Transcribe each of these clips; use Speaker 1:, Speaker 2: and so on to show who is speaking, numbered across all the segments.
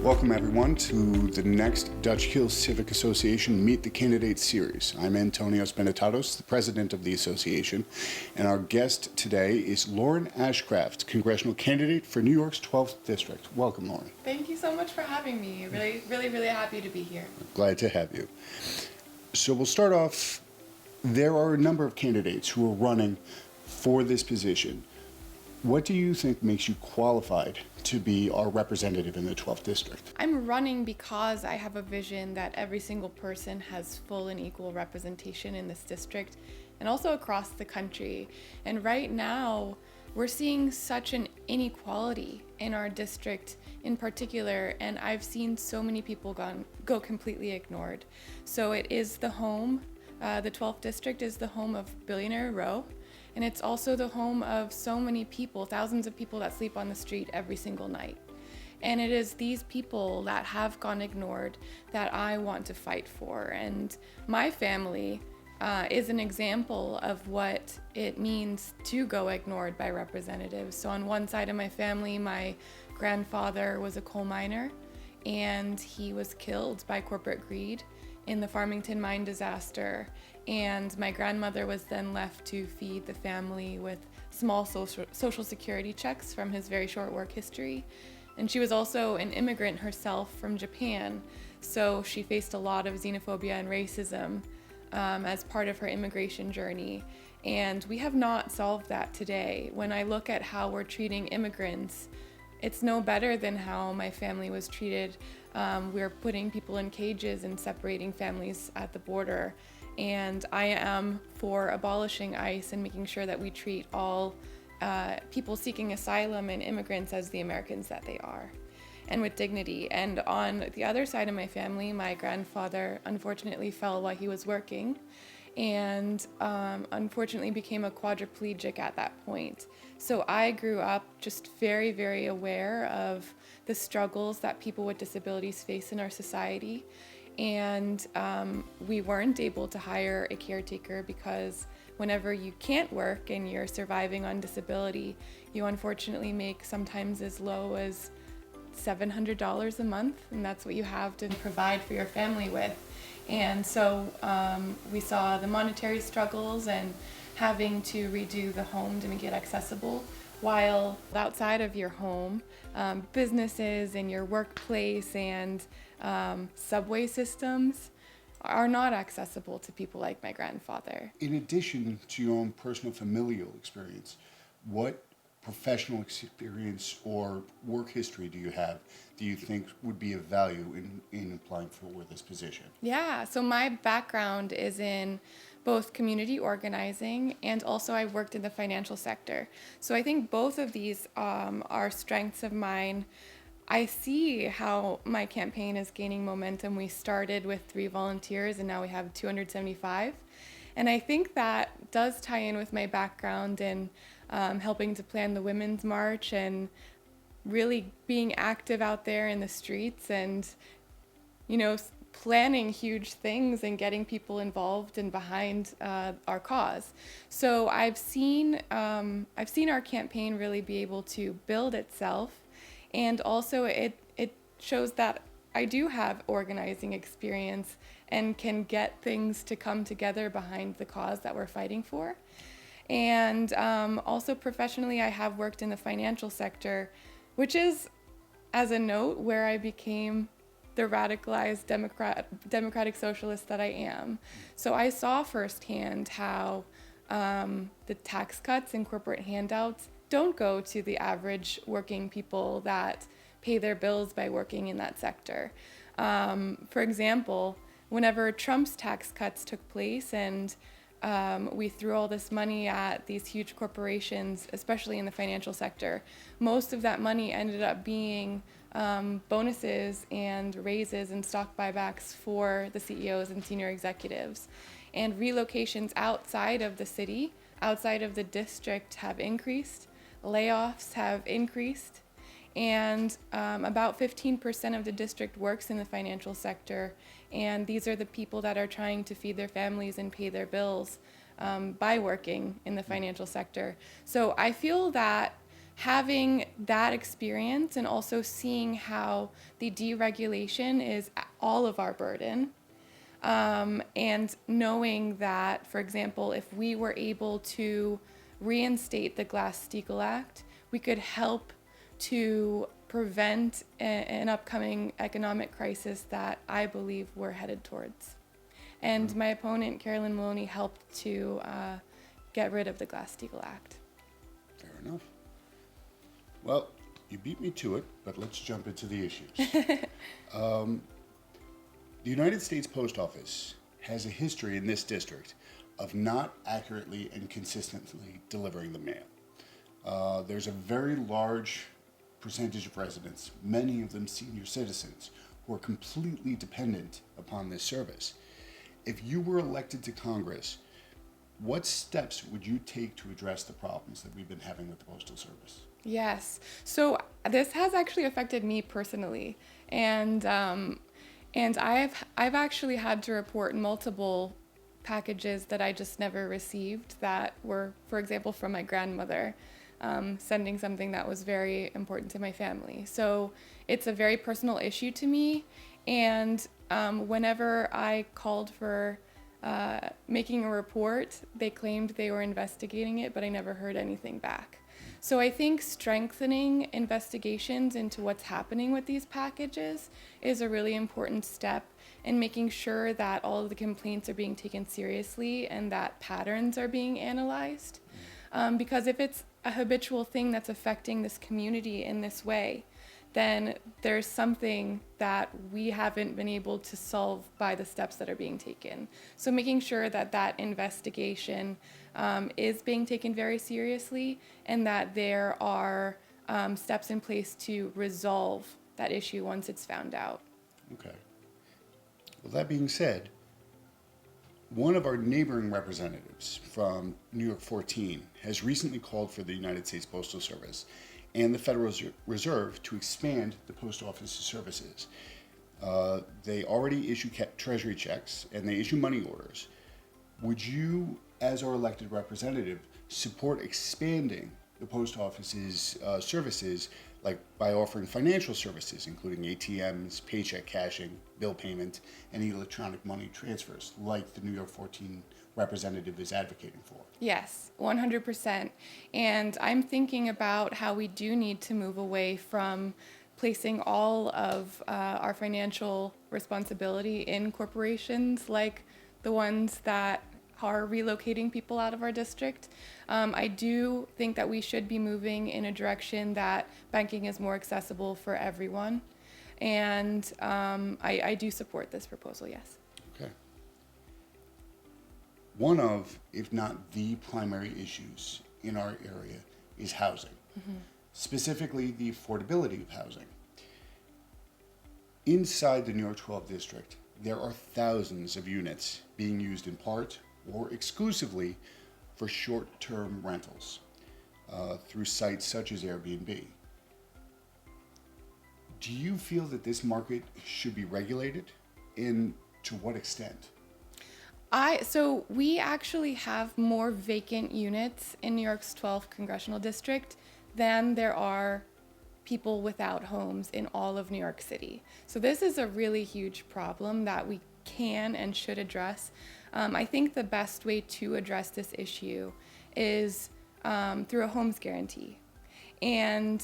Speaker 1: Welcome everyone to the next Dutch Kills Civic Association Meet the Candidates series. I'm Antonio Spenetatos, the president of the association, and our guest today is Lauren Ashcraft, congressional candidate for New York's 12th District. Welcome, Lauren.
Speaker 2: Thank you so much for having me. Really happy to be here.
Speaker 1: Glad to have you. So we'll start off, there are a number of candidates who are running for this position. What do you think makes you qualified to be our representative in the 12th District?
Speaker 2: I'm running because I have a vision that every single person has full and equal representation in this district and also across the country. And right now, we're seeing such an inequality in our district in particular, and I've seen so many people go completely ignored. So it is the home, the 12th District is the home of Billionaire Row. And it's also the home of so many people, thousands of people that sleep on the street every single night. And it is these people that have gone ignored that I want to fight for. And my family is an example of what it means to go ignored by representatives. So on one side of my family, my grandfather was a coal miner, and he was killed by corporate greed in the Farmington mine disaster. And my grandmother was then left to feed the family with small social security checks from his very short work history. And she was also an immigrant herself from Japan, so she faced a lot of xenophobia and racism as part of her immigration journey. And we have not solved that today. When I look at how we're treating immigrants, it's no better than how my family was treated. We're putting people in cages and separating families at the border. And I am for abolishing ICE and making sure that we treat all people seeking asylum and immigrants as the Americans that they are, and with dignity. And on the other side of my family, my grandfather unfortunately fell while he was working, and unfortunately became a quadriplegic at that point. So I grew up just very aware of the struggles that people with disabilities face in our society. And we weren't able to hire a caretaker because whenever you can't work and you're surviving on disability, you unfortunately make sometimes as low as $700 a month, and that's what you have to provide for your family with. And so we saw the monetary struggles and having to redo the home to make it accessible, while outside of your home, businesses and your workplace and subway systems are not accessible to people like my grandfather.
Speaker 1: In addition to your own personal familial experience, what professional experience or work history do you think would be of value in applying for this position?
Speaker 2: Yeah, so my background is in both community organizing and also I worked in the financial sector. So I think both of these are strengths of mine. I see how my campaign is gaining momentum. We started with 3 volunteers and now we have 275. And I think that does tie in with my background in helping to plan the Women's March and really being active out there in the streets and, planning huge things and getting people involved and behind our cause. So I've seen our campaign really be able to build itself, and also it shows that I do have organizing experience and can get things to come together behind the cause that we're fighting for. And also professionally, I have worked in the financial sector, which is, as a note, where I became the radicalized democratic socialist that I am. So I saw firsthand how the tax cuts and corporate handouts don't go to the average working people that pay their bills by working in that sector. For example, whenever Trump's tax cuts took place and we threw all this money at these huge corporations, especially in the financial sector, most of that money ended up being bonuses and raises and stock buybacks for the CEOs and senior executives. And relocations outside of the city, outside of the district, have increased. Layoffs have increased. And about 15% of the district works in the financial sector. And these are the people that are trying to feed their families and pay their bills by working in the financial sector. So I feel that having that experience and also seeing how the deregulation is all of our burden, and knowing that, for example, if we were able to reinstate the Glass-Steagall Act, we could help to prevent an upcoming economic crisis that I believe we're headed towards. And my opponent, Carolyn Maloney, helped to get rid of the Glass-Steagall Act.
Speaker 1: Fair enough. Well, you beat me to it, but let's jump into the issues. The United States Post Office has a history in this district of not accurately and consistently delivering the mail. There's a very large percentage of residents, many of them senior citizens, who are completely dependent upon this service. If you were elected to Congress, what steps would you take to address the problems that we've been having with the Postal Service?
Speaker 2: Yes. So this has actually affected me personally, and I've actually had to report multiple packages that I just never received that were, for example, from my grandmother, sending something that was very important to my family. So it's a very personal issue to me, and whenever I called for making a report, they claimed they were investigating it, but I never heard anything back. So I think strengthening investigations into what's happening with these packages is a really important step in making sure that all of the complaints are being taken seriously and that patterns are being analyzed. Because if it's a habitual thing that's affecting this community in this way, then there's something that we haven't been able to solve by the steps that are being taken. So making sure that that investigation is being taken very seriously and that there are steps in place to resolve that issue once it's found out.
Speaker 1: Okay. Well, that being said, one of our neighboring representatives from New York 14 has recently called for the United States Postal Service and the Federal Reserve to expand the post office's services. They already issue treasury checks and they issue money orders. Would you, as our elected representative, support expanding the post office's services, like by offering financial services, including ATMs, paycheck cashing, bill payment, and electronic money transfers, like the New York 14 representative is advocating for?
Speaker 2: Yes, 100%. And I'm thinking about how we do need to move away from placing all of our financial responsibility in corporations like the ones that are relocating people out of our district. I do think that we should be moving in a direction that banking is more accessible for everyone. And I do support this proposal, yes.
Speaker 1: Okay. One of, if not the primary issues in our area is housing, specifically the affordability of housing. Inside the New York 12 district, there are thousands of units being used in part or exclusively for short-term rentals through sites such as Airbnb. Do you feel that this market should be regulated, and to what extent?
Speaker 2: So we actually have more vacant units in New York's 12th congressional district than there are people without homes in all of New York City. So this is a really huge problem that we can and should address. I think the best way to address this issue is through a homes guarantee, and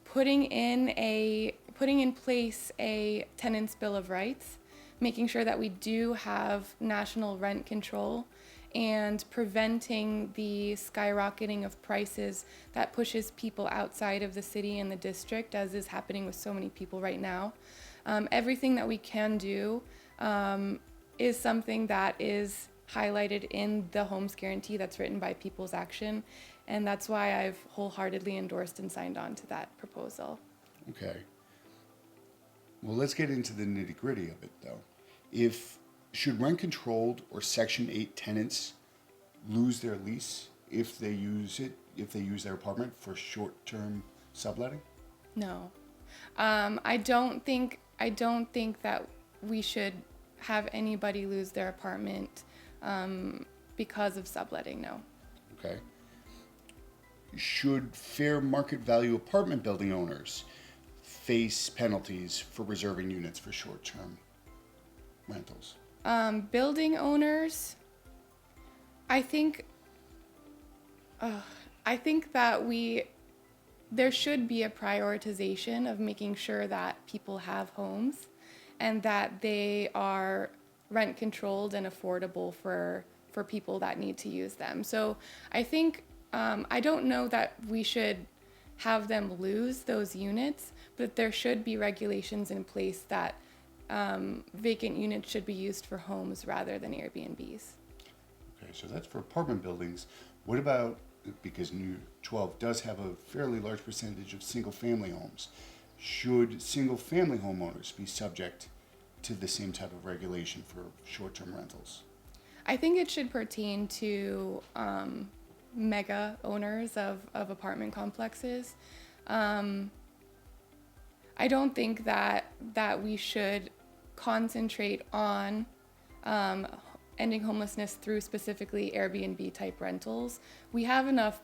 Speaker 2: putting in place a tenant's bill of rights, making sure that we do have national rent control and preventing the skyrocketing of prices that pushes people outside of the city and the district, as is happening with so many people right now. Everything that we can do is something that is highlighted in the homes guarantee that's written by People's Action, and that's why I've wholeheartedly endorsed and signed on to that proposal.
Speaker 1: Okay. Well, let's get into the nitty-gritty of it, though. Should rent-controlled or Section 8 tenants lose their lease if they use their apartment for short-term subletting?
Speaker 2: No, I don't think that we should have anybody lose their apartment because of subletting. No.
Speaker 1: Okay. should fair market value apartment building owners face penalties for reserving units for short-term rentals?
Speaker 2: Building owners, I think, I think that there should be a prioritization of making sure that people have homes and that they are rent controlled and affordable for people that need to use them. So I think, I don't know that we should have them lose those units, but there should be regulations in place that vacant units should be used for homes rather than Airbnbs.
Speaker 1: Okay, so that's for apartment buildings. What about, because New 12 does have a fairly large percentage of single-family homes, should single-family homeowners be subject to the same type of regulation for short-term rentals?
Speaker 2: I think it should pertain to mega owners of apartment complexes. I don't think that we should concentrate on ending homelessness through specifically Airbnb type rentals. We have enough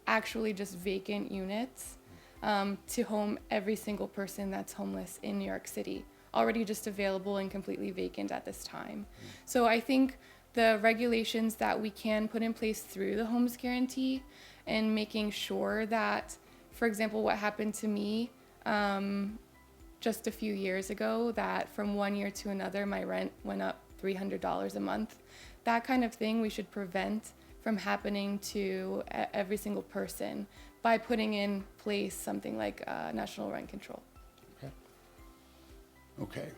Speaker 2: actually just vacant units to home every single person that's homeless in New York City, already just available and completely vacant at this time. So I think the regulations that we can put in place through the homes guarantee and making sure that, for example, what happened to me just a few years ago, that from one year to another, my rent went up $300 a month. That kind of thing we should prevent from happening to every single person by putting in place something like national rent control.
Speaker 1: Okay. Okay.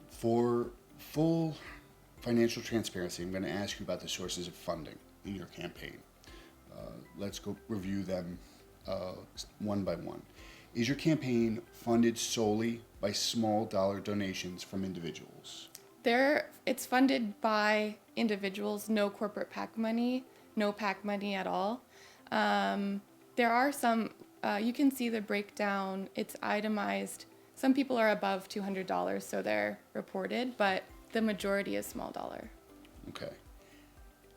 Speaker 1: For full financial transparency, I'm going to ask you about the sources of funding in your campaign. Let's go review them one by one. Is your campaign funded solely by small dollar donations from individuals?
Speaker 2: It's funded by individuals, no corporate PAC money, no PAC money at all. There are some, you can see the breakdown, it's itemized. Some people are above $200, so they're reported, but the majority is small dollar.
Speaker 1: Okay.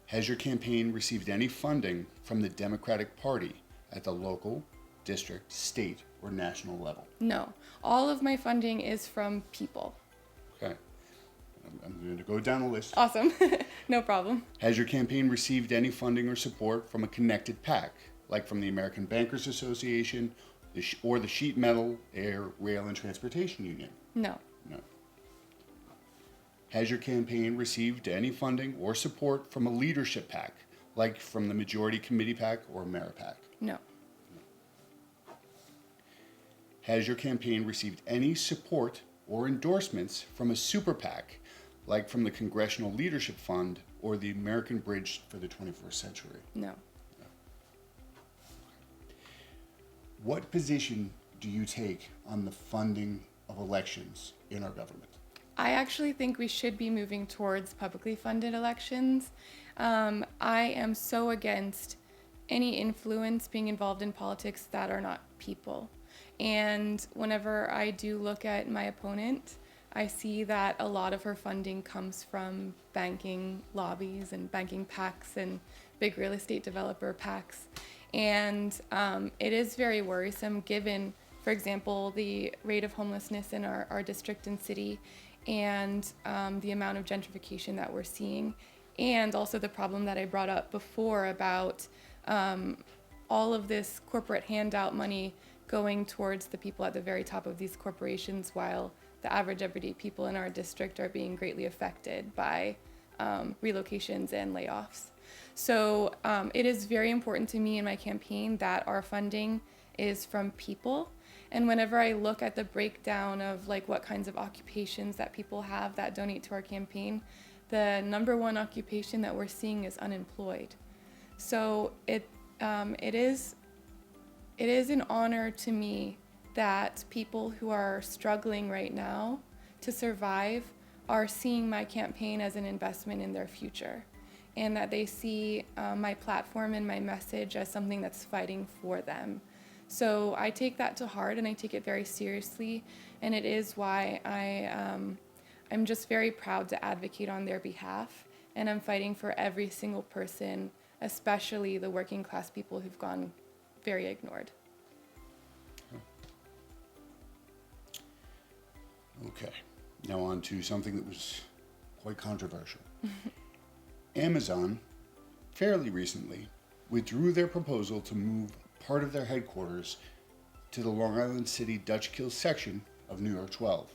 Speaker 1: Has your campaign received any funding from the Democratic Party at the local, district, state, or national level?
Speaker 2: No. All of my funding is from people.
Speaker 1: Okay. I'm going to go down the list.
Speaker 2: Awesome. No problem.
Speaker 1: Has your campaign received any funding or support from a connected PAC, like from the American Bankers Association or the Sheet Metal, Air, Rail, and Transportation Union?
Speaker 2: No.
Speaker 1: No. Has your campaign received any funding or support from a leadership PAC, like from the Majority Committee PAC or Ameripac?
Speaker 2: No.
Speaker 1: Has your campaign received any support or endorsements from a super PAC, like from the Congressional Leadership Fund or the American Bridge for the 21st Century?
Speaker 2: No.
Speaker 1: What position do you take on the funding of elections in our government?
Speaker 2: I actually think we should be moving towards publicly funded elections. I am so against any influence being involved in politics that are not people. And whenever I do look at my opponent, I see that a lot of her funding comes from banking lobbies and banking PACs and big real estate developer PACs. And it is very worrisome given, for example, the rate of homelessness in our district and city and the amount of gentrification that we're seeing, and also the problem that I brought up before about all of this corporate handout money going towards the people at the very top of these corporations, while the average everyday people in our district are being greatly affected by relocations and layoffs. So it is very important to me in my campaign that our funding is from people. And whenever I look at the breakdown of like what kinds of occupations that people have that donate to our campaign, the number one occupation that we're seeing is unemployed. So it is an honor to me that people who are struggling right now to survive are seeing my campaign as an investment in their future, and that they see my platform and my message as something that's fighting for them. So I take that to heart and I take it very seriously, and it is why I'm just very proud to advocate on their behalf, and I'm fighting for every single person, especially the working class people who've gone very ignored.
Speaker 1: Okay. Now on to something that was quite controversial. Amazon, fairly recently, withdrew their proposal to move part of their headquarters to the Long Island City Dutch Kills section of New York 12.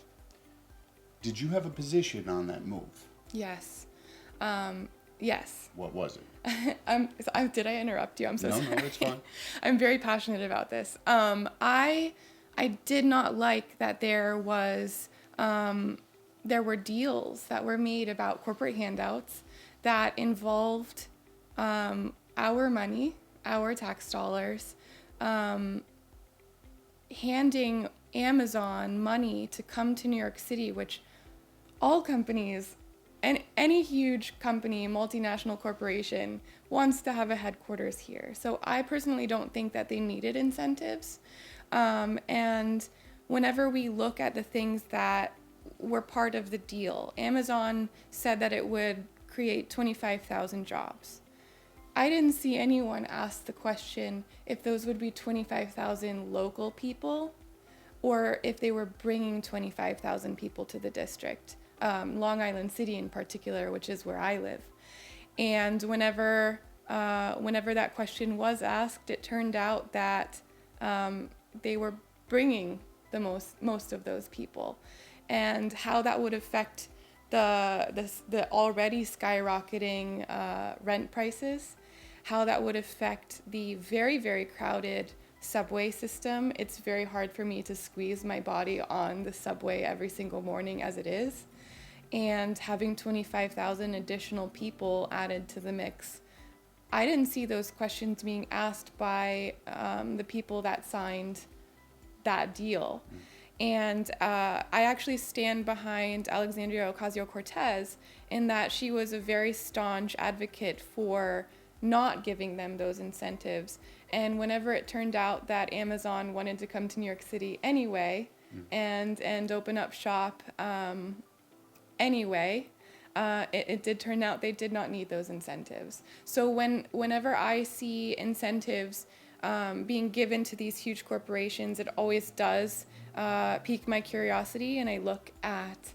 Speaker 1: Did you have a position on that move?
Speaker 2: Yes. Yes.
Speaker 1: What was it?
Speaker 2: Did I interrupt you? I'm so sorry.
Speaker 1: No, it's fine.
Speaker 2: I'm very passionate about this. I did not like that there were deals that were made about corporate handouts that involved our money, our tax dollars, handing Amazon money to come to New York City, which all companies and any huge company, multinational corporation, wants to have a headquarters here. So I personally don't think that they needed incentives. And whenever we look at the things that were part of the deal, Amazon said that it would create 25,000 jobs. I didn't see anyone ask the question if those would be 25,000 local people or if they were bringing 25,000 people to the district, Long Island City in particular, which is where I live. And whenever that question was asked, it turned out that they were bringing the most of those people, and how that would affect the already skyrocketing rent prices, how that would affect the very, very crowded subway system. It's very hard for me to squeeze my body on the subway every single morning as it is. And having 25,000 additional people added to the mix, I didn't see those questions being asked by the people that signed that deal. And I actually stand behind Alexandria Ocasio-Cortez in that she was a very staunch advocate for not giving them those incentives. And whenever it turned out that Amazon wanted to come to New York City anyway and open up shop anyway, it did turn out they did not need those incentives. So whenever I see incentives being given to these huge corporations, it always does pique my curiosity, and I look at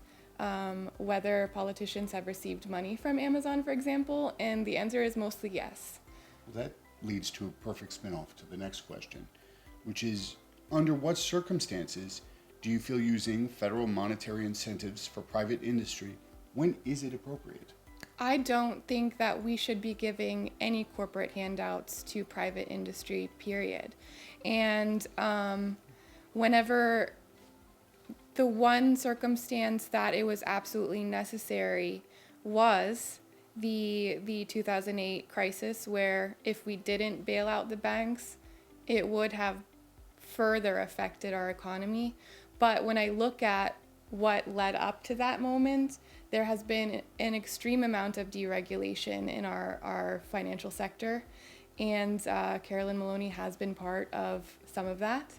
Speaker 2: whether politicians have received money from Amazon, for example, and the answer is mostly yes.
Speaker 1: Well, that leads to a perfect spin-off to the next question, which is, under what circumstances do you feel using federal monetary incentives for private industry? When is it appropriate?
Speaker 2: I don't think that we should be giving any corporate handouts to private industry, period. And whenever the one circumstance that it was absolutely necessary was the 2008 crisis, where if we didn't bail out the banks, it would have further affected our economy. But when I look at what led up to that moment, there has been an extreme amount of deregulation in our financial sector, and Carolyn Maloney has been part of some of that.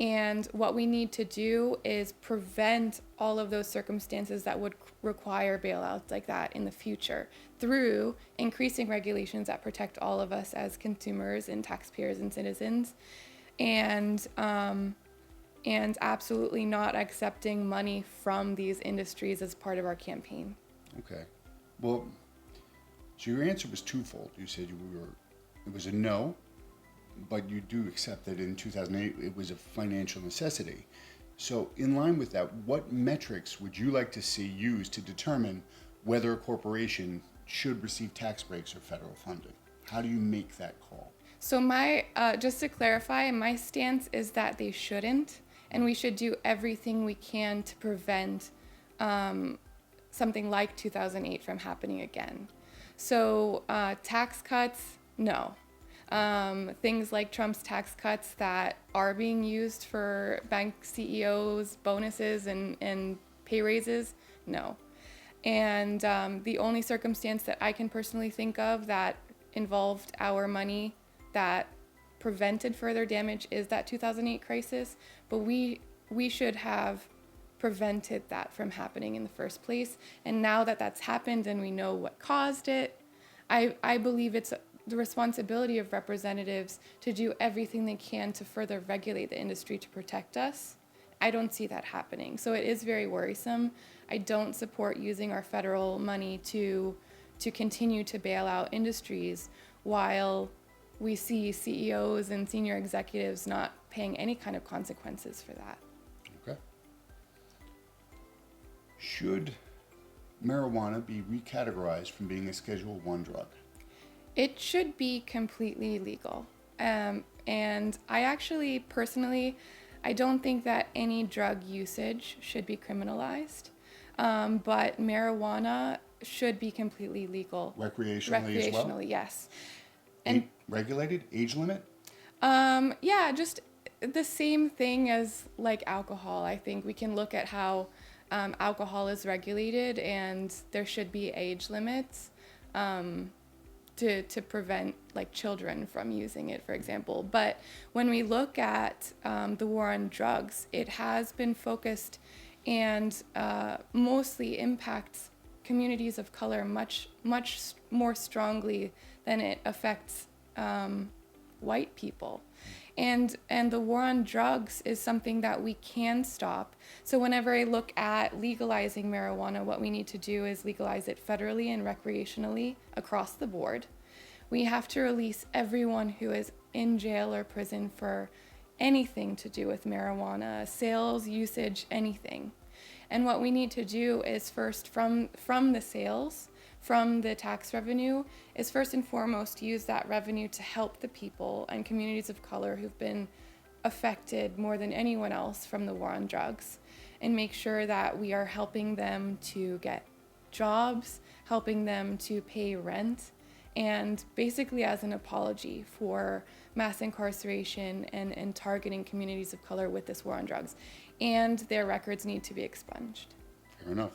Speaker 2: And what we need to do is prevent all of those circumstances that would require bailouts like that in the future through increasing regulations that protect all of us as consumers and taxpayers and citizens, and absolutely not accepting money from these industries as part of our campaign.
Speaker 1: Okay. Well, so your answer was twofold. You said it was a no, but you do accept that in 2008 it was a financial necessity. So in line with that, what metrics would you like to see used to determine whether a corporation should receive tax breaks or federal funding? How do you make that call?
Speaker 2: So just to clarify, my stance is that they shouldn't, and we should do everything we can to prevent something like 2008 from happening again. So tax cuts, no. Things like Trump's tax cuts that are being used for bank CEOs, bonuses, and pay raises, no. And the only circumstance that I can personally think of that involved our money that prevented further damage is that 2008 crisis, but we should have prevented that from happening in the first place. And now that that's happened and we know what caused it, I believe it's the responsibility of representatives to do everything they can to further regulate the industry to protect us. I don't see that happening. So it is very worrisome. I don't support using our federal money to continue to bail out industries while we see CEOs and senior executives not paying any kind of consequences for that.
Speaker 1: Okay. Should marijuana be recategorized from being a Schedule I drug?
Speaker 2: It should be completely legal. And I actually, personally, I don't think that any drug usage should be criminalized. But marijuana should be completely legal.
Speaker 1: Recreationally as well?
Speaker 2: Recreationally, yes. And
Speaker 1: regulated? Age limit?
Speaker 2: yeah, just the same thing as like alcohol. I think we can look at how alcohol is regulated, and there should be age limits to prevent like children from using it, for example. But when we look at the war on drugs, it has been focused and mostly impacts communities of color much more strongly than it affects white people. And the war on drugs is something that we can stop. So whenever I look at legalizing marijuana, what we need to do is legalize it federally and recreationally across the board. We have to release everyone who is in jail or prison for anything to do with marijuana, sales, usage, anything. And what we need to do is first, from the sales, from the tax revenue, is first and foremost use that revenue to help the people and communities of color who've been affected more than anyone else from the war on drugs, and make sure that we are helping them to get jobs, helping them to pay rent, and basically as an apology for mass incarceration and targeting communities of color with this war on drugs. And their records need to be expunged.
Speaker 1: Fair enough.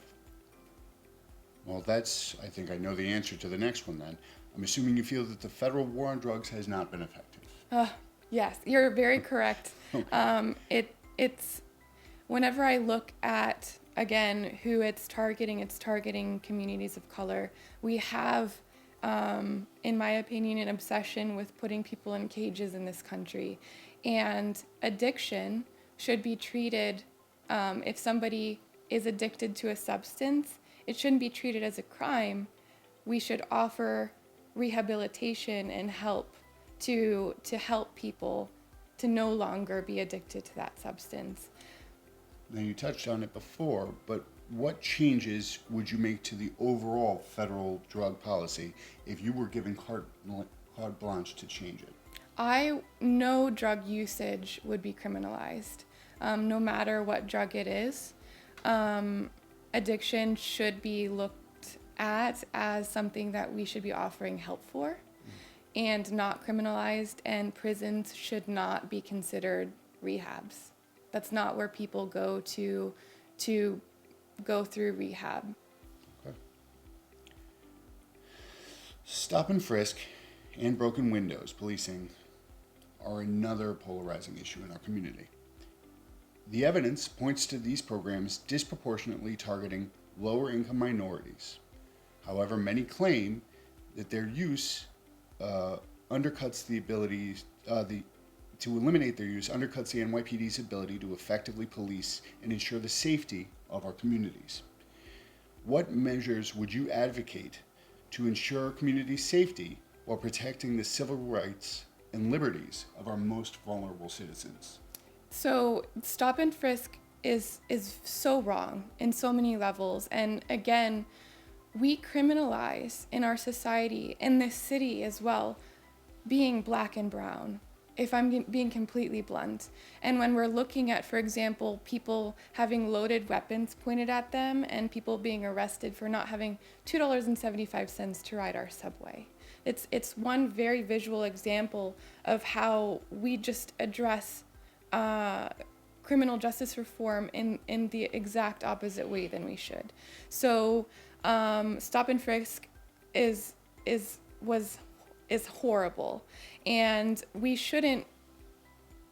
Speaker 1: Well, I think I know the answer to the next one then. I'm assuming you feel that the federal war on drugs has not been effective.
Speaker 2: Yes, you're very correct. It's whenever I look at, again, who it's targeting communities of color. We have, in my opinion, an obsession with putting people in cages in this country. And addiction should be treated, if somebody is addicted to a substance, it shouldn't be treated as a crime. We should offer rehabilitation and help to help people to no longer be addicted to that substance.
Speaker 1: Now, you touched on it before, but what changes would you make to the overall federal drug policy if you were given carte blanche to change it?
Speaker 2: No drug usage would be criminalized, no matter what drug it is. Addiction should be looked at as something that we should be offering help for and not criminalized, and prisons should not be considered rehabs. That's not where people go to go through rehab.
Speaker 1: Okay. Stop and frisk and broken windows policing are another polarizing issue in our community. The evidence points to these programs disproportionately targeting lower income minorities. However, many claim that their use undercuts the ability to eliminate their use undercuts the NYPD's ability to effectively police and ensure the safety of our communities. What measures would you advocate to ensure community safety while protecting the civil rights and liberties of our most vulnerable citizens?
Speaker 2: So stop and frisk is so wrong in so many levels. And again, we criminalize in our society, in this city as well, being black and brown, if I'm being completely blunt. And when we're looking at, for example, people having loaded weapons pointed at them and people being arrested for not having $2.75 to ride our subway. It's one very visual example of how we just address criminal justice reform in the exact opposite way than we should. So stop and frisk is horrible, and we shouldn't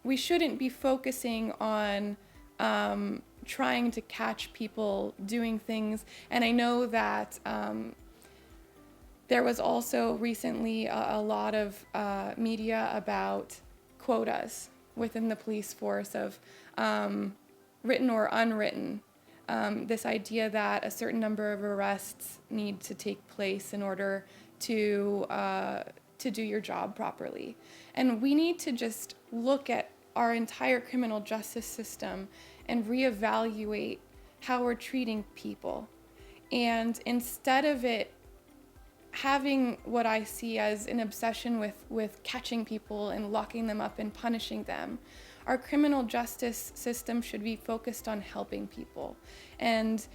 Speaker 2: be focusing on trying to catch people doing things. And I know that There was also recently a lot of media about quotas within the police force of written or unwritten. This idea that a certain number of arrests need to take place in order to do your job properly. And we need to just look at our entire criminal justice system and reevaluate how we're treating people. And instead of it having what I see as an obsession with catching people and locking them up and punishing them, our criminal justice system should be focused on helping people. And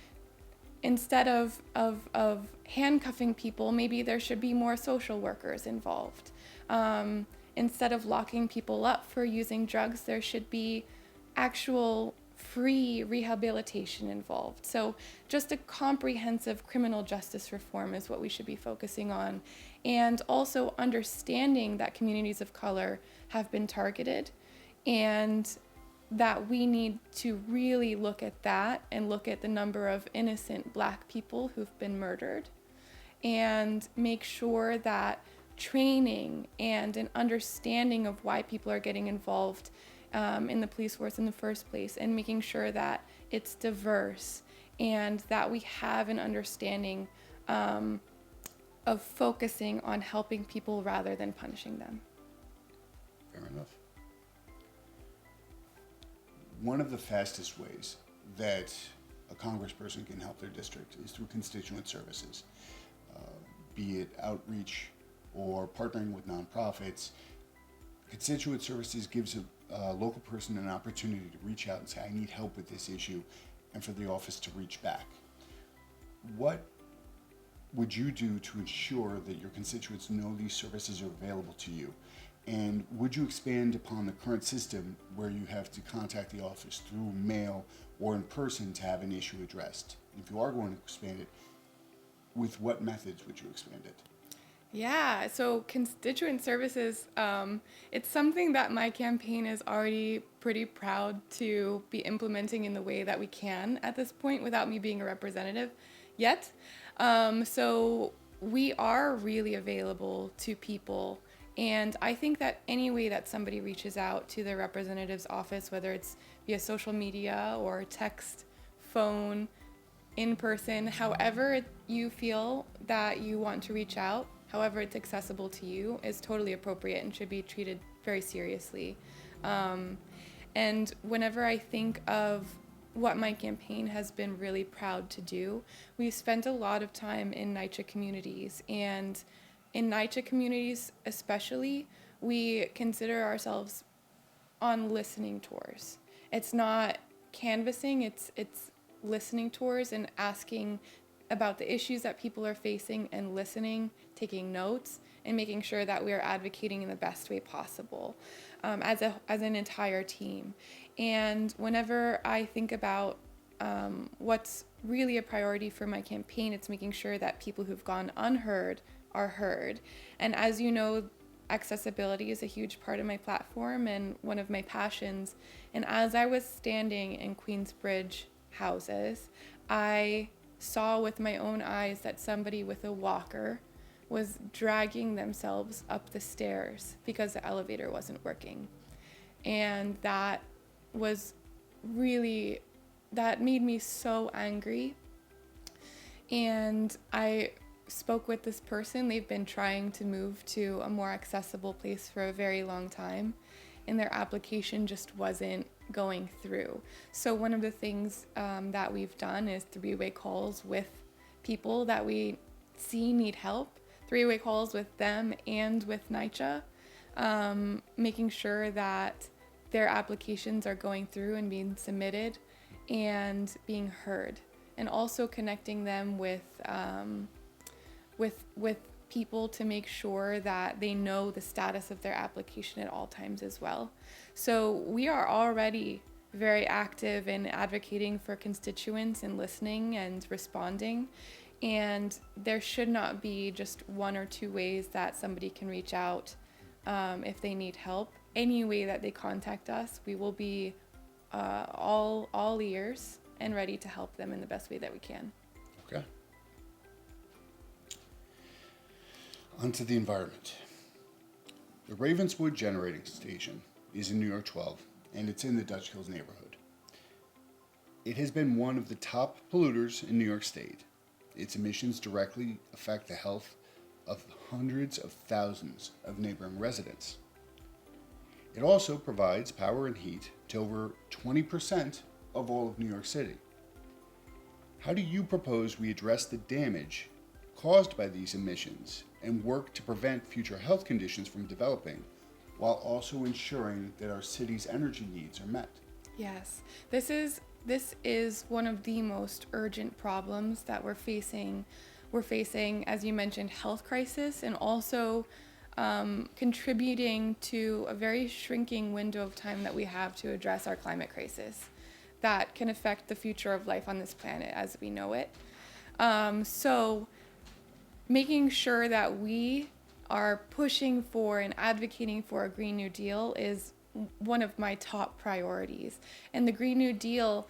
Speaker 2: instead of handcuffing people, maybe there should be more social workers involved. Instead of locking people up for using drugs, there should be actual free rehabilitation involved. So just a comprehensive criminal justice reform is what we should be focusing on. And also understanding that communities of color have been targeted, and that we need to really look at that and look at the number of innocent Black people who've been murdered, and make sure that training and an understanding of why people are getting involved in the police force in the first place, and making sure that it's diverse and that we have an understanding of focusing on helping people rather than punishing them.
Speaker 1: Fair enough. One of the fastest ways that a congressperson can help their district is through constituent services, be it outreach or partnering with nonprofits. Constituent services gives a local person an opportunity to reach out and say, I need help with this issue, and for the office to reach back. What would you do to ensure that your constituents know these services are available to you? And would you expand upon the current system where you have to contact the office through mail or in person to have an issue addressed? If you are going to expand it, with what methods would you expand it?
Speaker 2: Yeah, so constituent services, it's something that my campaign is already pretty proud to be implementing in the way that we can at this point without me being a representative yet. So we are really available to people. And I think that any way that somebody reaches out to their representative's office, whether it's via social media or text, phone, in person, however you feel that you want to reach out, however it's accessible to you, is totally appropriate and should be treated very seriously. And whenever I think of what my campaign has been really proud to do, we've spent a lot of time in NYCHA communities, and in NYCHA communities especially, we consider ourselves on listening tours. It's not canvassing, it's listening tours and asking about the issues that people are facing and listening, taking notes, and making sure that we are advocating in the best way possible as an entire team. And whenever I think about what's really a priority for my campaign, it's making sure that people who've gone unheard are heard. And as you know, accessibility is a huge part of my platform and one of my passions. And as I was standing in Queensbridge houses, I saw with my own eyes that somebody with a walker was dragging themselves up the stairs because the elevator wasn't working. And that made me so angry. And I spoke with this person. They've been trying to move to a more accessible place for a very long time, and their application just wasn't going through. So one of the things that we've done is three-way calls with people that we see need help, three-way calls with them and with NYCHA, making sure that their applications are going through and being submitted and being heard, and also connecting them with people to make sure that they know the status of their application at all times as well. So we are already very active in advocating for constituents and listening and responding. And there should not be just one or two ways that somebody can reach out if they need help. Any way that they contact us, we will be all ears and ready to help them in the best way that we can.
Speaker 1: Okay. Onto the environment. The Ravenswood Generating Station is in New York 12, and it's in the Dutch Kills neighborhood. It has been one of the top polluters in New York State. Its emissions directly affect the health of hundreds of thousands of neighboring residents. It also provides power and heat to over 20% of all of New York City. How do you propose we address the damage caused by these emissions and work to prevent future health conditions from developing, while also ensuring that our city's energy needs are met?
Speaker 2: Yes, this is one of the most urgent problems that we're facing. We're facing, as you mentioned, health crisis, and also contributing to a very shrinking window of time that we have to address our climate crisis that can affect the future of life on this planet as we know it. So making sure that we are pushing for and advocating for a Green New Deal is one of my top priorities. And the Green New Deal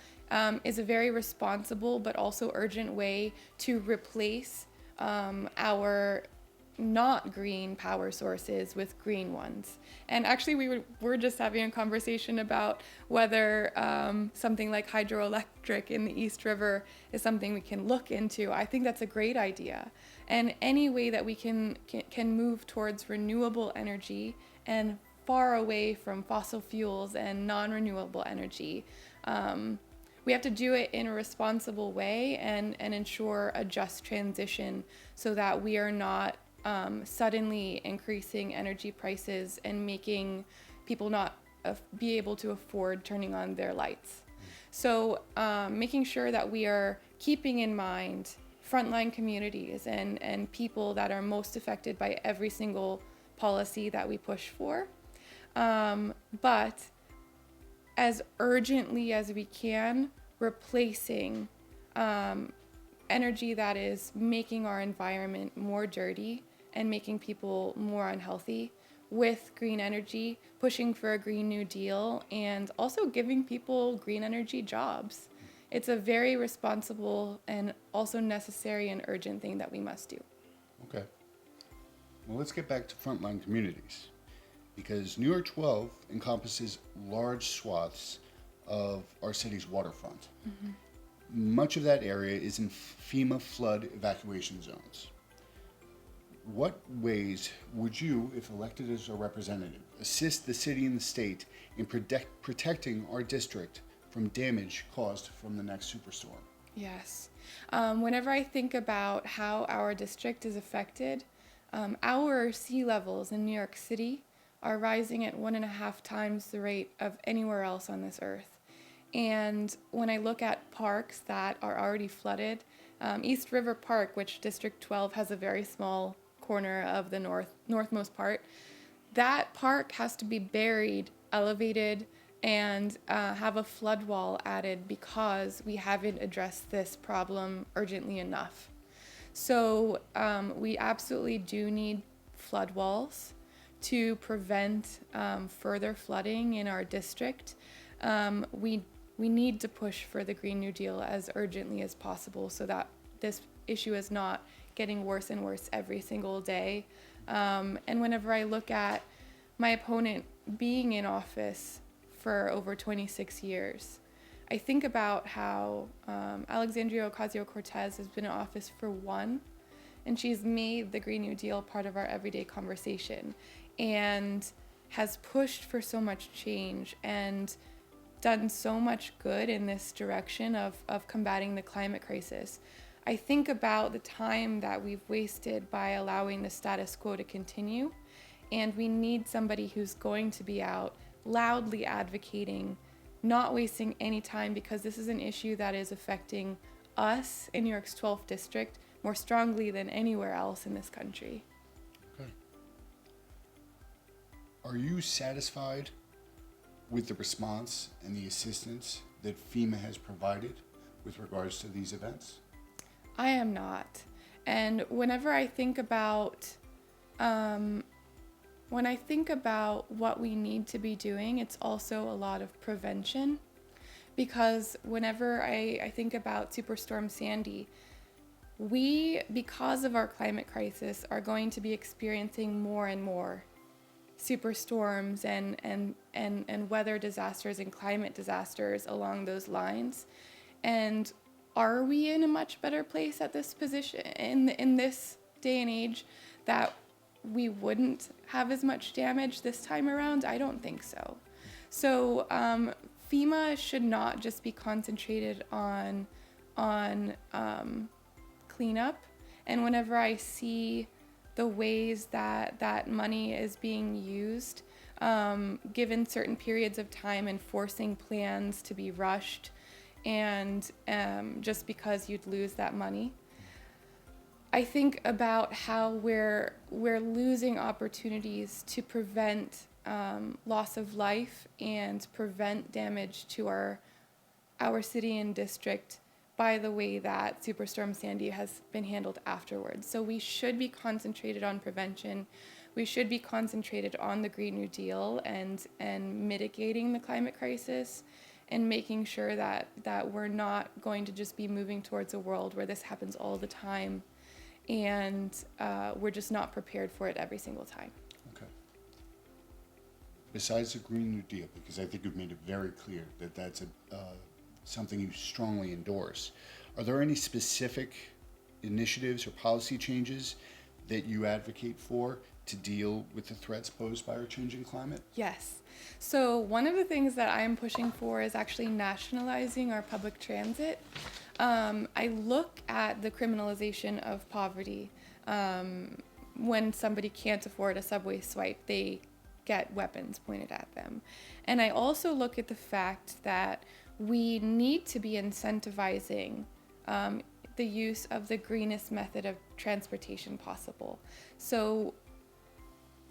Speaker 2: is a very responsible but also urgent way to replace our not green power sources with green ones. And actually we were just having a conversation about whether something like hydroelectric in the East River is something we can look into. I think that's a great idea. And any way that we can move towards renewable energy and far away from fossil fuels and non-renewable energy, we have to do it in a responsible way and ensure a just transition so that we are not suddenly increasing energy prices and making people not be able to afford turning on their lights. So making sure that we are keeping in mind frontline communities and people that are most affected by every single policy that we push for. But as urgently as we can, replacing energy that is making our environment more dirty and making people more unhealthy with green energy, pushing for a Green New Deal, and also giving people green energy jobs. It's a very responsible and also necessary and urgent thing that we must do.
Speaker 1: Okay. Well, let's get back to frontline communities, because New York 12 encompasses large swaths of our city's waterfront. Mm-hmm. Much of that area is in FEMA flood evacuation zones. What ways would you, if elected as a representative, assist the city and the state in protecting our district from damage caused from the next superstorm?
Speaker 2: Yes. Whenever I think about how our district is affected, our sea levels in New York City are rising at 1.5 times the rate of anywhere else on this earth. And when I look at parks that are already flooded, East River Park, which District 12 has a very small corner of the northmost part, that park has to be buried, elevated, and have a flood wall added because we haven't addressed this problem urgently enough. So we absolutely do need flood walls to prevent further flooding in our district. We need to push for the Green New Deal as urgently as possible so that this issue is not getting worse and worse every single day. And whenever I look at my opponent being in office for over 26 years, I think about how Alexandria Ocasio-Cortez has been in office for 1, and she's made the Green New Deal part of our everyday conversation and has pushed for so much change and done so much good in this direction of combating the climate crisis. I think about the time that we've wasted by allowing the status quo to continue, and we need somebody who's going to be out loudly advocating, not wasting any time, because this is an issue that is affecting us in New York's 12th district more strongly than anywhere else in this country.
Speaker 1: Okay. Are you satisfied with the response and the assistance that FEMA has provided with regards to these events?
Speaker 2: I am not. And whenever I think about what we need to be doing, it's also a lot of prevention. Because whenever I think about Superstorm Sandy, we, because of our climate crisis, are going to be experiencing more and more superstorms and weather disasters and climate disasters along those lines. And are we in a much better place at this position in this day and age that we wouldn't have as much damage this time around? I don't think so. So FEMA should not just be concentrated on cleanup. And whenever I see the ways that money is being used, given certain periods of time and forcing plans to be rushed, and just because you'd lose that money, I think about how we're losing opportunities to prevent loss of life and prevent damage to our city and district by the way that Superstorm Sandy has been handled afterwards. So we should be concentrated on prevention. We should be concentrated on the Green New Deal and mitigating the climate crisis and making sure that we're not going to just be moving towards a world where this happens all the time and we're just not prepared for it every single time.
Speaker 1: Okay. Besides the Green New Deal, because I think you've made it very clear that that's something you strongly endorse, are there any specific initiatives or policy changes that you advocate for to deal with the threats posed by our changing climate?
Speaker 2: Yes. So one of the things that I'm pushing for is actually nationalizing our public transit. I look at the criminalization of poverty. When somebody can't afford a subway swipe, they get weapons pointed at them. And I also look at the fact that we need to be incentivizing the use of the greenest method of transportation possible. So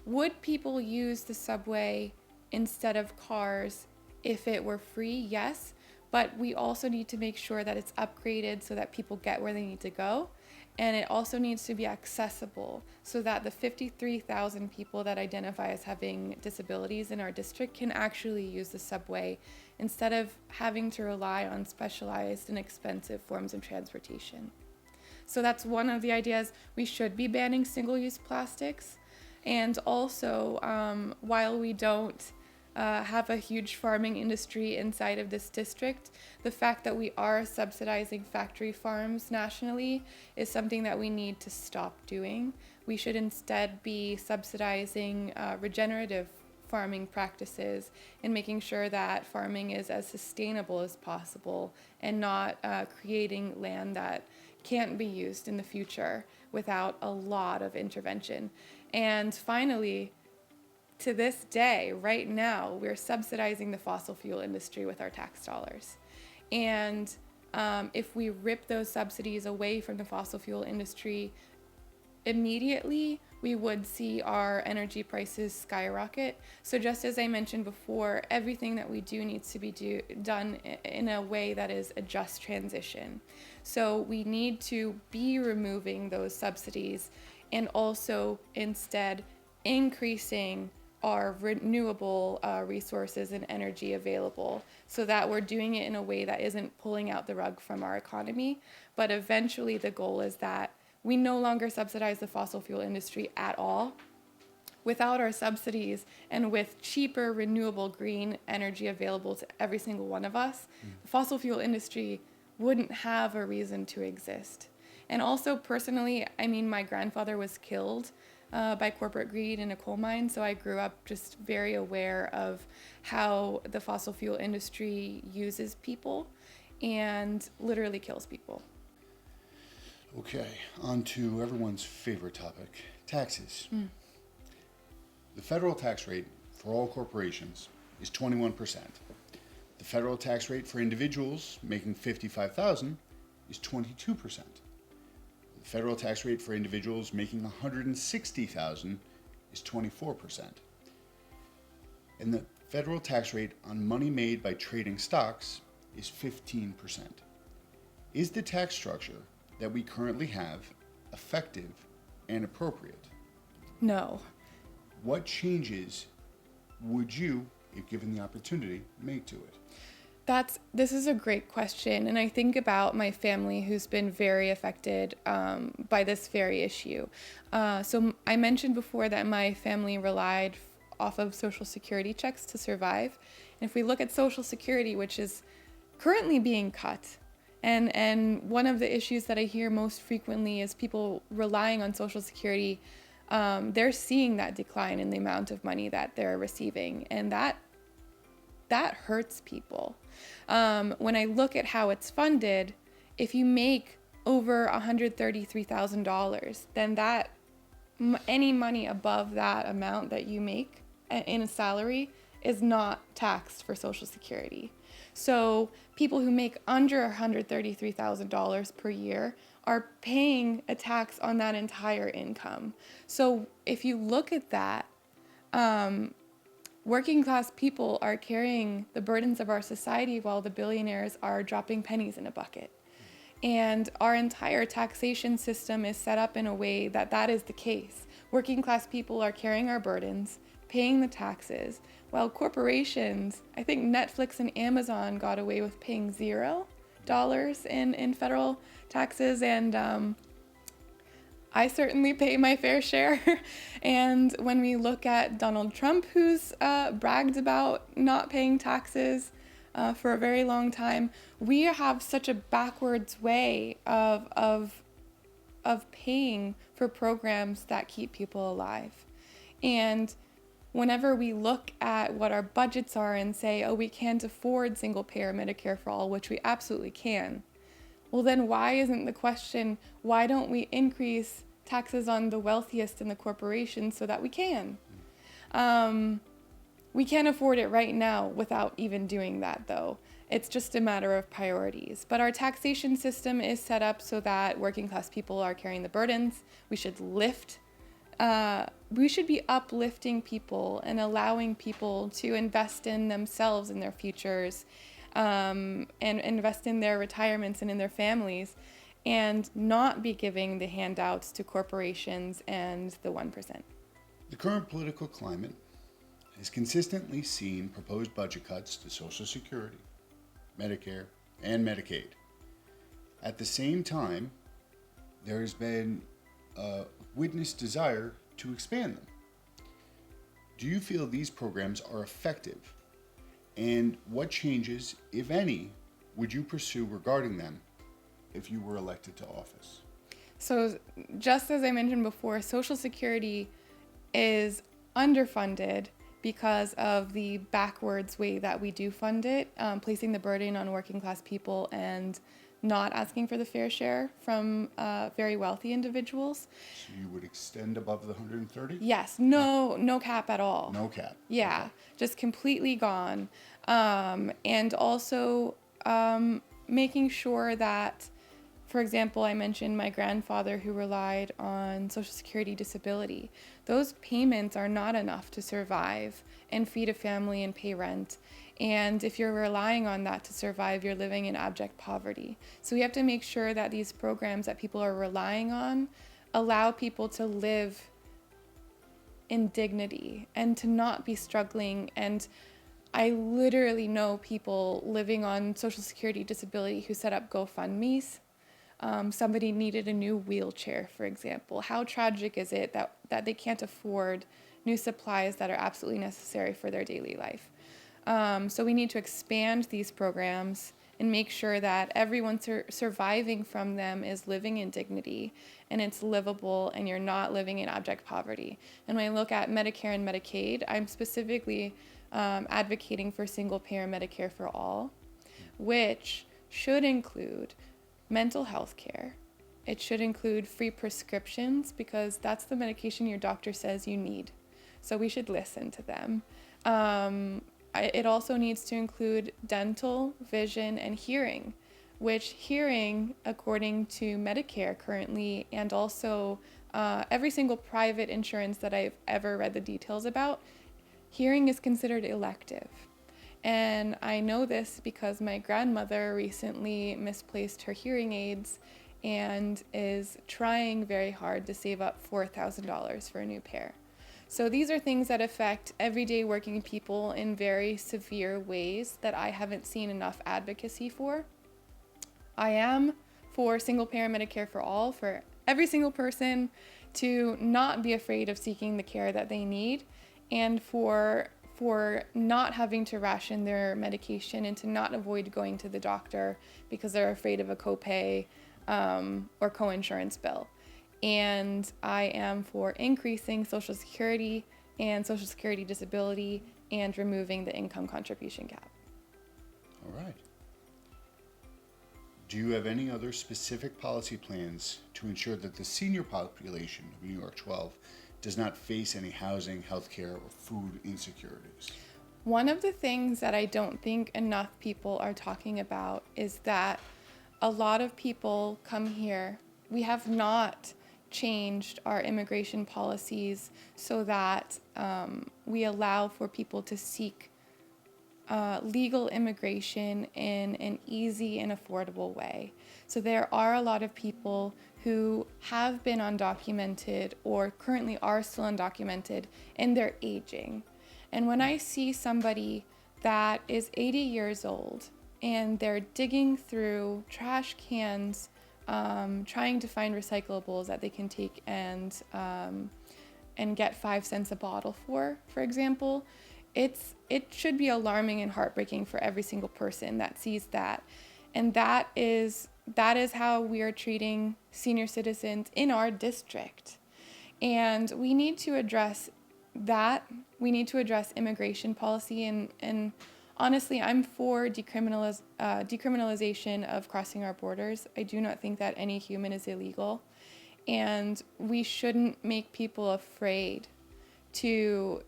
Speaker 2: would people use the subway instead of cars if it were free? Yes, but we also need to make sure that it's upgraded so that people get where they need to go. And it also needs to be accessible so that the 53,000 people that identify as having disabilities in our district can actually use the subway instead of having to rely on specialized and expensive forms of transportation. So that's one of the ideas. We should be banning single-use plastics. And also, while we don't have a huge farming industry inside of this district, the fact that we are subsidizing factory farms nationally is something that we need to stop doing. We should instead be subsidizing regenerative farming practices and making sure that farming is as sustainable as possible and not creating land that can't be used in the future without a lot of intervention. And finally, to this day, right now, we're subsidizing the fossil fuel industry with our tax dollars. And if we rip those subsidies away from the fossil fuel industry immediately, we would see our energy prices skyrocket. So just as I mentioned before, everything that we do needs to be done in a way that is a just transition. So we need to be removing those subsidies and also instead increasing our renewable resources and energy available so that we're doing it in a way that isn't pulling out the rug from our economy. But eventually the goal is that we no longer subsidize the fossil fuel industry at all. Without our subsidies and with cheaper renewable green energy available to every single one of us, the fossil fuel industry wouldn't have a reason to exist. And also personally, I mean, my grandfather was killed by corporate greed in a coal mine, so I grew up just very aware of how the fossil fuel industry uses people and literally kills people.
Speaker 1: Okay, on to everyone's favorite topic, taxes. The federal tax rate for all corporations is 21%. The federal tax rate for individuals making $55,000 is 22%. The federal tax rate for individuals making $160,000 is 24%. And the federal tax rate on money made by trading stocks is 15%. Is the tax structure that we currently have effective and appropriate?
Speaker 2: No.
Speaker 1: What changes would you, if given the opportunity, make to it?
Speaker 2: This is a great question, and I think about my family who's been very affected by this very issue. I mentioned before that my family relied off of Social Security checks to survive. And if we look at Social Security, which is currently being cut, and one of the issues that I hear most frequently is people relying on Social Security. They're seeing that decline in the amount of money that they're receiving, and that hurts people. When I look at how it's funded, if you make over $133,000, then any money above that amount that you make in a salary is not taxed for Social Security. So people who make under $133,000 per year are paying a tax on that entire income. So if you look at that, working class people are carrying the burdens of our society while the billionaires are dropping pennies in a bucket. And our entire taxation system is set up in a way that is the case. Working class people are carrying our burdens, paying the taxes, while corporations, I think Netflix and Amazon got away with paying $0 in federal taxes, and I certainly pay my fair share. And when we look at Donald Trump, who's bragged about not paying taxes for a very long time, we have such a backwards way of paying for programs that keep people alive. And whenever we look at what our budgets are and say, oh, we can't afford single-payer Medicare for all, which we absolutely can, well, then why isn't the question, why don't we increase taxes on the wealthiest in the corporations so that we can? We can't afford it right now without even doing that, though. It's just a matter of priorities. But our taxation system is set up so that working class people are carrying the burdens. We should be uplifting people and allowing people to invest in themselves and their futures, and invest in their retirements and in their families, and not be giving the handouts to corporations and the 1%.
Speaker 1: The current political climate has consistently seen proposed budget cuts to Social Security, Medicare, and Medicaid. At the same time, there has been a witnessed desire to expand them. Do you feel these programs are effective? And what changes, if any, would you pursue regarding them if you were elected to office?
Speaker 2: So just as I mentioned before, Social Security is underfunded because of the backwards way that we do fund it, placing the burden on working class people and not asking for the fair share from very wealthy individuals.
Speaker 1: So you would extend above the 130?
Speaker 2: Yes, no cap at all.
Speaker 1: No cap.
Speaker 2: Yeah,
Speaker 1: Okay.
Speaker 2: just completely gone. And also making sure that, for example, I mentioned my grandfather who relied on Social Security disability. Those payments are not enough to survive and feed a family and pay rent. And if you're relying on that to survive, you're living in abject poverty. So we have to make sure that these programs that people are relying on allow people to live in dignity and to not be struggling. And I literally know people living on Social Security disability who set up GoFundMes. Somebody needed a new wheelchair, for example. How tragic is it that they can't afford new supplies that are absolutely necessary for their daily life? So we need to expand these programs and make sure that everyone surviving from them is living in dignity and it's livable and you're not living in abject poverty. And when I look at Medicare and Medicaid, I'm specifically advocating for single-payer Medicare for all, which should include mental health care. It should include free prescriptions because that's the medication your doctor says you need. So we should listen to them. It also needs to include dental, vision, and hearing, which hearing, according to Medicare currently, and also every single private insurance that I've ever read the details about, hearing is considered elective. And I know this because my grandmother recently misplaced her hearing aids and is trying very hard to save up $4,000 for a new pair. So these are things that affect everyday working people in very severe ways that I haven't seen enough advocacy for. I am for single parent Medicare for all, for every single person to not be afraid of seeking the care that they need, and for not having to ration their medication and to not avoid going to the doctor because they're afraid of a copay or co-insurance bill. And I am for increasing Social Security and Social Security disability and removing the income contribution cap.
Speaker 1: All right. Do you have any other specific policy plans to ensure that the senior population of New York 12 does not face any housing, healthcare, or food insecurities?
Speaker 2: One of the things that I don't think enough people are talking about is that a lot of people come here. We have not changed our immigration policies so that we allow for people to seek legal immigration in an easy and affordable way. So there are a lot of people who have been undocumented or currently are still undocumented, and they're aging. And when I see somebody that is 80 years old and they're digging through trash cans, trying to find recyclables that they can take and get 5 cents a bottle for example, it should be alarming and heartbreaking for every single person that sees that. And that is how we are treating senior citizens in our district. And we need to address that. We need to address immigration policy, and honestly, I'm for decriminalization of crossing our borders. I do not think that any human is illegal, and we shouldn't make people afraid to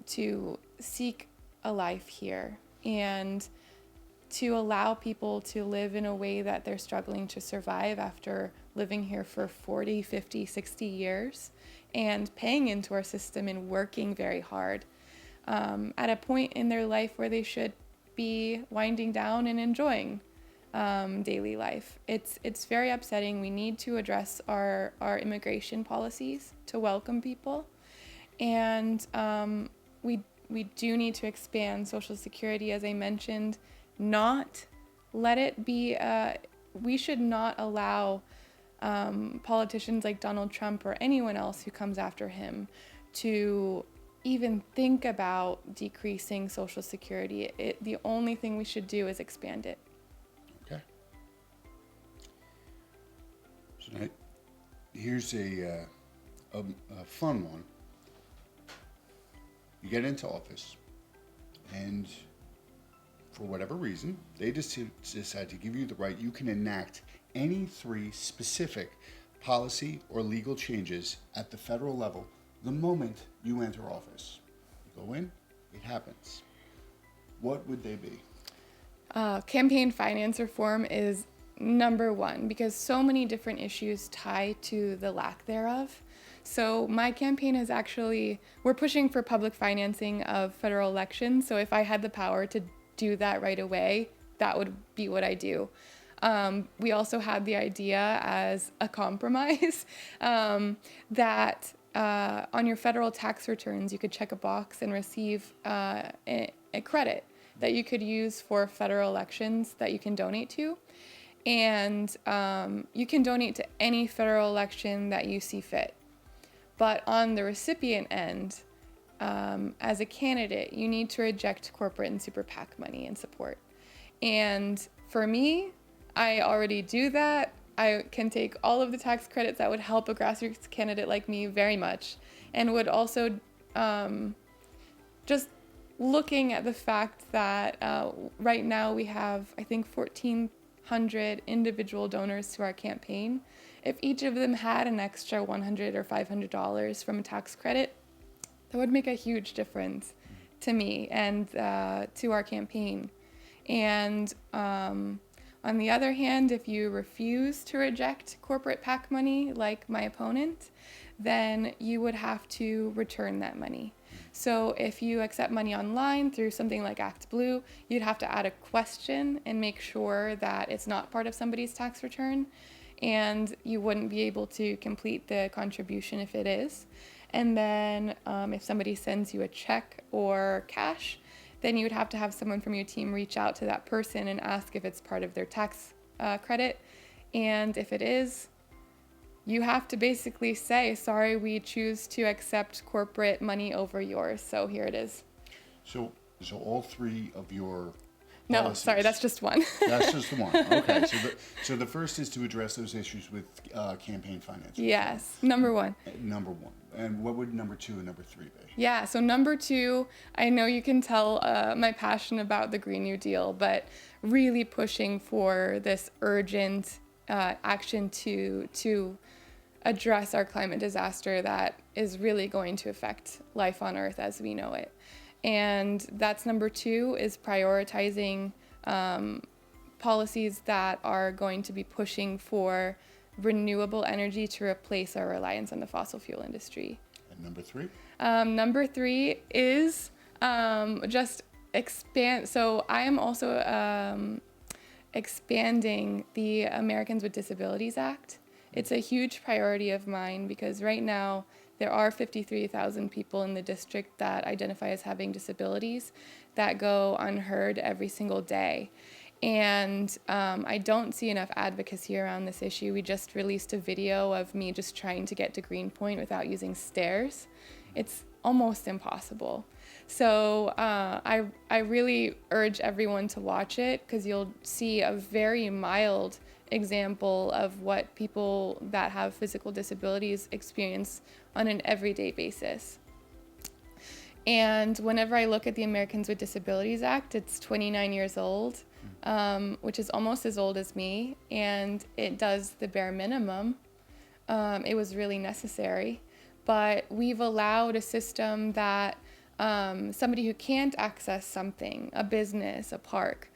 Speaker 2: seek a life here and to allow people to live in a way that they're struggling to survive after living here for 40, 50, 60 years and paying into our system and working very hard at a point in their life where they should be winding down and enjoying daily life. It's very upsetting. We need to address our immigration policies to welcome people, and we do need to expand Social Security, as I mentioned. Not let it be. We should not allow politicians like Donald Trump or anyone else who comes after him to even think about decreasing Social Security. The only thing we should do is expand it.
Speaker 1: Okay. So here's a fun one. You get into office, and for whatever reason, they decide to give you the right. You can enact any 3 specific policy or legal changes at the federal level the moment you enter office. You go in, it happens. What would they be?
Speaker 2: Campaign finance reform is number 1 because so many different issues tie to the lack thereof. So my campaign is we're pushing for public financing of federal elections. So if I had the power to do that right away, that would be what I do. We also had the idea as a compromise that on your federal tax returns, you could check a box and receive a credit that you could use for federal elections that you can donate to. And you can donate to any federal election that you see fit. But on the recipient end, as a candidate, you need to reject corporate and super PAC money and support. And for me, I already do that. I can take all of the tax credits that would help a grassroots candidate like me very much, and would also just looking at the fact that right now we have, I think, 1,400 individual donors to our campaign. If each of them had an extra $100 or $500 from a tax credit, that would make a huge difference to me and to our campaign. And on the other hand, if you refuse to reject corporate PAC money, like my opponent, then you would have to return that money. So if you accept money online through something like ActBlue, you'd have to add a question and make sure that it's not part of somebody's tax return, and you wouldn't be able to complete the contribution if it is. And then if somebody sends you a check or cash, then you would have to have someone from your team reach out to that person and ask if it's part of their tax credit. And if it is, you have to basically say, sorry, we choose to accept corporate money over yours. So here it is.
Speaker 1: So all three of your
Speaker 2: No,
Speaker 1: policies-
Speaker 2: sorry, that's just one.
Speaker 1: That's just the one. Okay. So the first is to address those issues with campaign finance.
Speaker 2: Yes, number one.
Speaker 1: Number one. And what would number two and number three be?
Speaker 2: Yeah, so number two, I know you can tell my passion about the Green New Deal, but really pushing for this urgent action to address our climate disaster that is really going to affect life on Earth as we know it. And that's number two, is prioritizing policies that are going to be pushing for renewable energy to replace our reliance on the fossil fuel industry.
Speaker 1: And number three?
Speaker 2: Number three is just expand. So I am also expanding the Americans with Disabilities Act. It's a huge priority of mine because right now there are 53,000 people in the district that identify as having disabilities that go unheard every single day. And I don't see enough advocacy around this issue. We just released a video of me just trying to get to Greenpoint without using stairs. It's almost impossible. So I really urge everyone to watch it because you'll see a very mild example of what people that have physical disabilities experience on an everyday basis. And whenever I look at the Americans with Disabilities Act, it's 29 years old, which is almost as old as me, and it does the bare minimum. It was really necessary, but we've allowed a system that somebody who can't access something, a business, a park,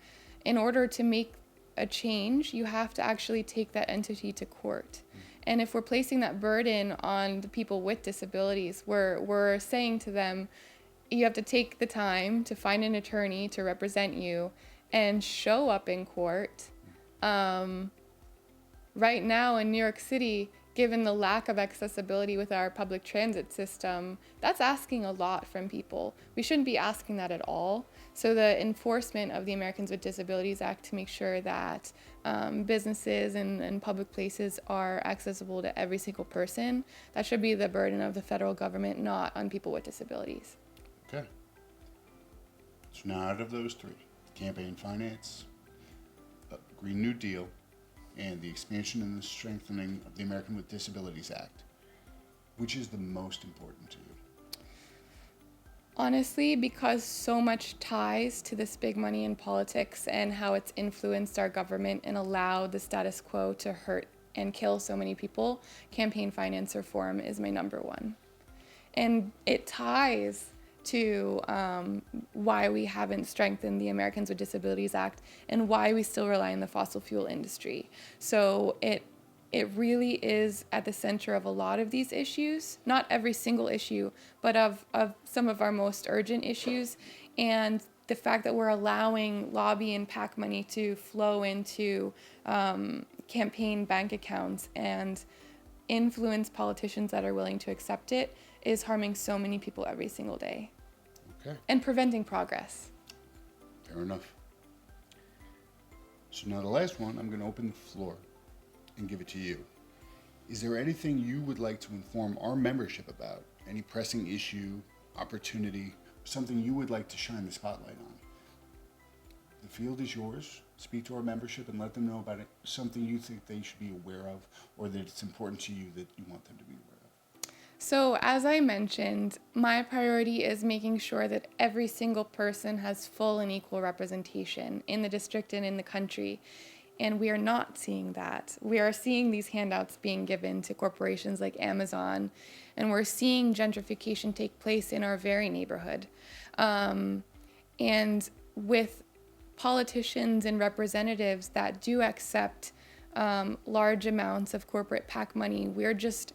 Speaker 2: in order to make a change, you have to actually take that entity to court. And if we're placing that burden on the people with disabilities, we're saying to them, you have to take the time to find an attorney to represent you and show up in court. Right now in New York City, given the lack of accessibility with our public transit system, that's asking a lot from people. We shouldn't be asking that at all. So the enforcement of the Americans with Disabilities Act to make sure that businesses and public places are accessible to every single person, that should be the burden of the federal government, not on people with disabilities.
Speaker 1: Okay. So now out of those three, campaign finance, Green New Deal, and the expansion and the strengthening of the American with Disabilities Act, which is the most important to you?
Speaker 2: Honestly, because so much ties to this big money in politics and how it's influenced our government and allowed the status quo to hurt and kill so many people, campaign finance reform is my number one. And it ties to why we haven't strengthened the Americans with Disabilities Act and why we still rely on the fossil fuel industry. So it really is at the center of a lot of these issues, not every single issue, but of some of our most urgent issues. And the fact that we're allowing lobby and PAC money to flow into campaign bank accounts and influence politicians that are willing to accept it is harming so many people every single day.
Speaker 1: Okay.
Speaker 2: And preventing progress.
Speaker 1: Fair enough. So now the last one, I'm going to open the floor and give it to you. Is there anything you would like to inform our membership about? Any pressing issue, opportunity, something you would like to shine the spotlight on? The field is yours. Speak to our membership and let them know about it, something you think they should be aware of or that it's important to you that you want them to be aware of.
Speaker 2: So as I mentioned, my priority is making sure that every single person has full and equal representation in the district and in the country. And we are not seeing that. We are seeing these handouts being given to corporations like Amazon, and we're seeing gentrification take place in our very neighborhood. And with politicians and representatives that do accept large amounts of corporate PAC money, we're just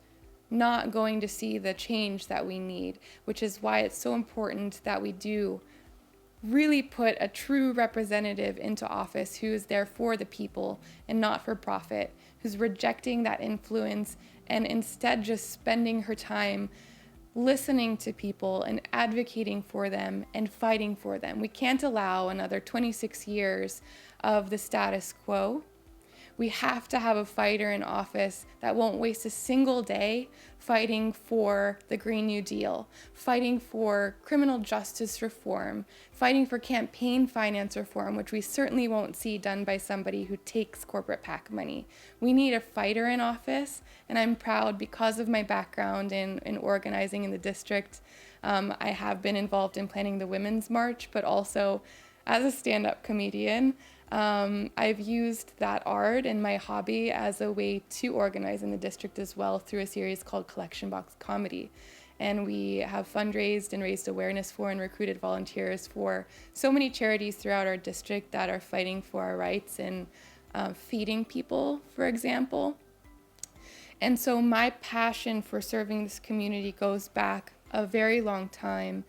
Speaker 2: not going to see the change that we need, which is why it's so important that we do really put a true representative into office who is there for the people and not for profit, who's rejecting that influence and instead just spending her time listening to people and advocating for them and fighting for them. We can't allow another 26 years of the status quo. We have to have a fighter in office that won't waste a single day fighting for the Green New Deal, fighting for criminal justice reform, fighting for campaign finance reform, which we certainly won't see done by somebody who takes corporate PAC money. We need a fighter in office, and I'm proud because of my background in organizing in the district. I have been involved in planning the Women's March, but also as a stand-up comedian, I've used that art and my hobby as a way to organize in the district as well through a series called Collection Box Comedy. And we have fundraised and raised awareness for and recruited volunteers for so many charities throughout our district that are fighting for our rights and feeding people, for example. And so my passion for serving this community goes back a very long time.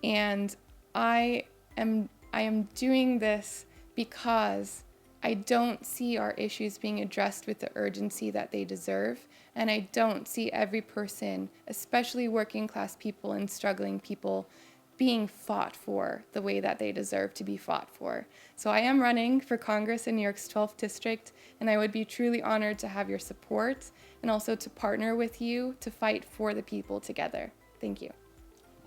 Speaker 2: And I am doing this because I don't see our issues being addressed with the urgency that they deserve. And I don't see every person, especially working class people and struggling people, being fought for the way that they deserve to be fought for. So I am running for Congress in New York's 12th district, and I would be truly honored to have your support and also to partner with you to fight for the people together. Thank you.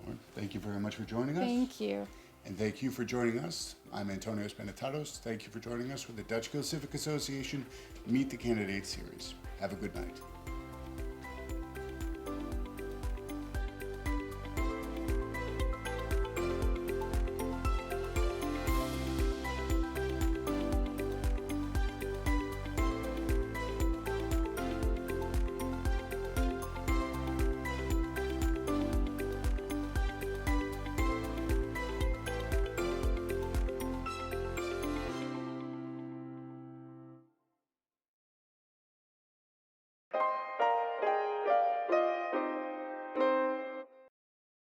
Speaker 1: Lauren, thank you very much for joining us.
Speaker 2: Thank you.
Speaker 1: And thank you for joining us. I'm Antonio Spenatatos. Thank you for joining us for the Dutch Kills Civic Association Meet the Candidates series. Have a good night.